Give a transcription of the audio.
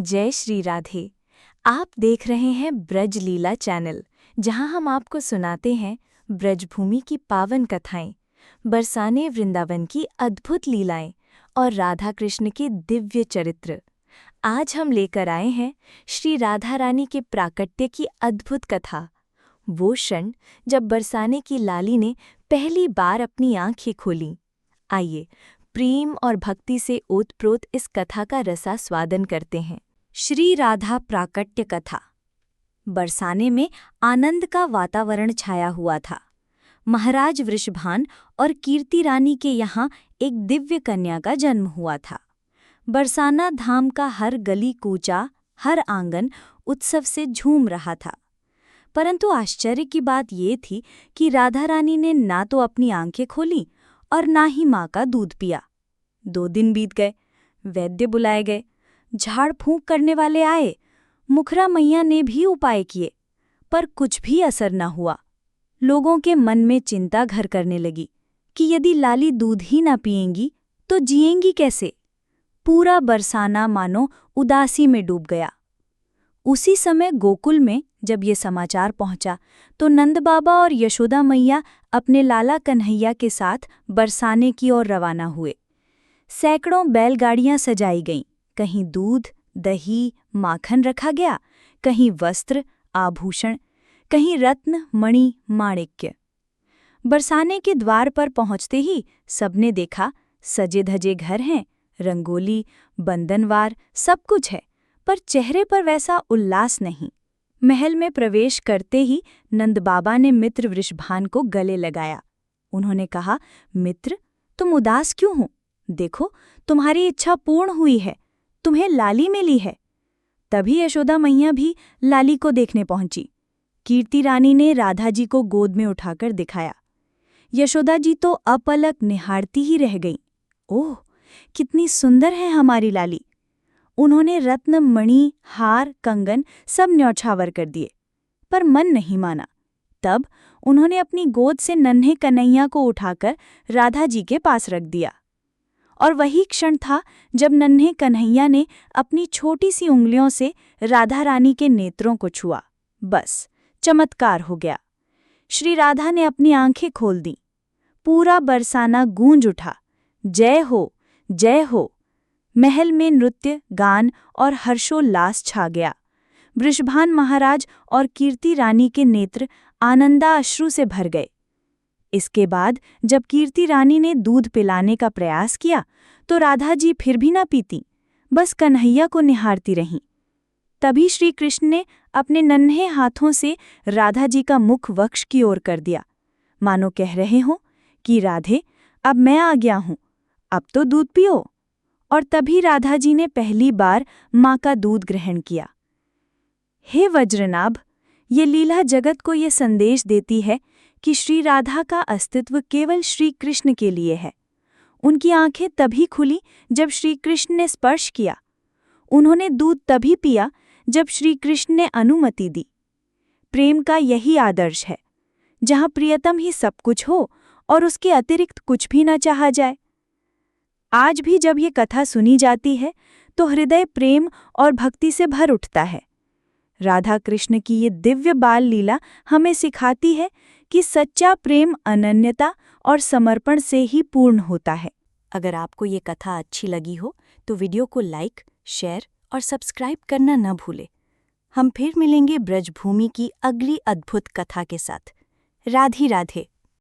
जय श्री राधे। आप देख रहे हैं ब्रज लीला चैनल, जहां हम आपको सुनाते हैं ब्रजभूमि की पावन कथाएं, बरसाने वृंदावन की अद्भुत लीलाएं और राधा कृष्ण के दिव्य चरित्र। आज हम लेकर आए हैं श्री राधा रानी के प्राकट्य की अद्भुत कथा। वो क्षण जब बरसाने की लाली ने पहली बार अपनी आंखें खोलीं। आइए प्रेम और भक्ति से ओतप्रोत इस कथा का रसास्वादन करते हैं। श्री राधा प्राकट्य कथा। बरसाने में आनंद का वातावरण छाया हुआ था। महाराज वृषभान और कीर्ति रानी के यहाँ एक दिव्य कन्या का जन्म हुआ था। बरसाना धाम का हर गली कूचा, हर आंगन उत्सव से झूम रहा था। परंतु आश्चर्य की बात ये थी कि राधा रानी ने ना तो अपनी आंखें खोली और ना ही माँ का दूध पिया। 2 दिन बीत गए, वैद्य बुलाए गए, झाड़ फूंक करने वाले आए, मुखरा मैया ने भी उपाय किए, पर कुछ भी असर न हुआ। लोगों के मन में चिंता घर करने लगी कि यदि लाली दूध ही न पिएंगी तो जिएंगी कैसे। पूरा बरसाना मानो उदासी में डूब गया। उसी समय गोकुल में जब ये समाचार पहुंचा तो नंद बाबा और यशोदा मैया अपने लाला कन्हैया के साथ बरसाने की ओर रवाना हुए। सैकड़ों बैलगाड़ियां सजाई गईं, कहीं दूध, दही, माखन रखा गया, कहीं वस्त्र, आभूषण, कहीं रत्न, मणि, माणिक्य। बरसाने के द्वार पर पहुंचते ही सबने देखा सजे धजे घर हैं, रंगोली, बंधनवार, सब कुछ है, पर चेहरे पर वैसा उल्लास नहीं। महल में प्रवेश करते ही नंद बाबा ने मित्र वृषभान को गले लगाया। उन्होंने कहा, मित्र, तुम उदास क्यों हो? देखो, तुम्हारी इच्छा पूर्ण हुई है, तुम्हें लाली मिली है। तभी यशोदा मैया भी लाली को देखने पहुंची। कीर्ति रानी ने राधा जी को गोद में उठाकर दिखाया। यशोदा जी तो अपलक निहारती ही रह गईं। ओह, कितनी सुंदर है हमारी लाली। उन्होंने रत्न, मणि, हार, कंगन सब न्यौछावर कर दिए, पर मन नहीं माना। तब उन्होंने अपनी गोद से नन्हे कन्हैया को उठाकर राधा जी के पास रख दिया। और वही क्षण था जब नन्हे कन्हैया ने अपनी छोटी सी उंगलियों से राधा रानी के नेत्रों को छुआ। बस चमत्कार हो गया। श्री राधा ने अपनी आंखें खोल दी। पूरा बरसाना गूंज उठा, जय हो, जय हो। महल में नृत्य, गान और हर्षोल्लास छा गया। वृषभान महाराज और कीर्ति रानी के नेत्र आनंदाश्रु से भर गए। इसके बाद जब कीर्ति रानी ने दूध पिलाने का प्रयास किया तो राधा जी फिर भी न पीती, बस कन्हैया को निहारती रहीं। तभी श्री कृष्ण ने अपने नन्हे हाथों से राधा जी का मुख वक्ष की ओर कर दिया, मानो कह रहे हों कि राधे, अब मैं आ गया हूं, अब तो दूध पियो। और तभी राधा जी ने पहली बार माँ का दूध ग्रहण किया। हे वज्रनाभ, ये लीला जगत को ये संदेश देती है कि श्री राधा का अस्तित्व केवल श्री कृष्ण के लिए है। उनकी आंखें तभी खुली जब श्री कृष्ण ने स्पर्श किया। उन्होंने दूध तभी पिया जब श्री कृष्ण ने अनुमति दी। प्रेम का यही आदर्श है, जहाँ प्रियतम ही सब कुछ हो और उसके अतिरिक्त कुछ भी न चाहा जाए। आज भी जब ये कथा सुनी जाती है तो हृदय प्रेम और भक्ति से भर उठता है। राधा कृष्ण की ये दिव्य बाल लीला हमें सिखाती है कि सच्चा प्रेम अनन्यता और समर्पण से ही पूर्ण होता है। अगर आपको ये कथा अच्छी लगी हो तो वीडियो को लाइक, शेयर और सब्सक्राइब करना न भूलें। हम फिर मिलेंगे ब्रजभूमि की अगली अद्भुत कथा के साथ। राधे राधे।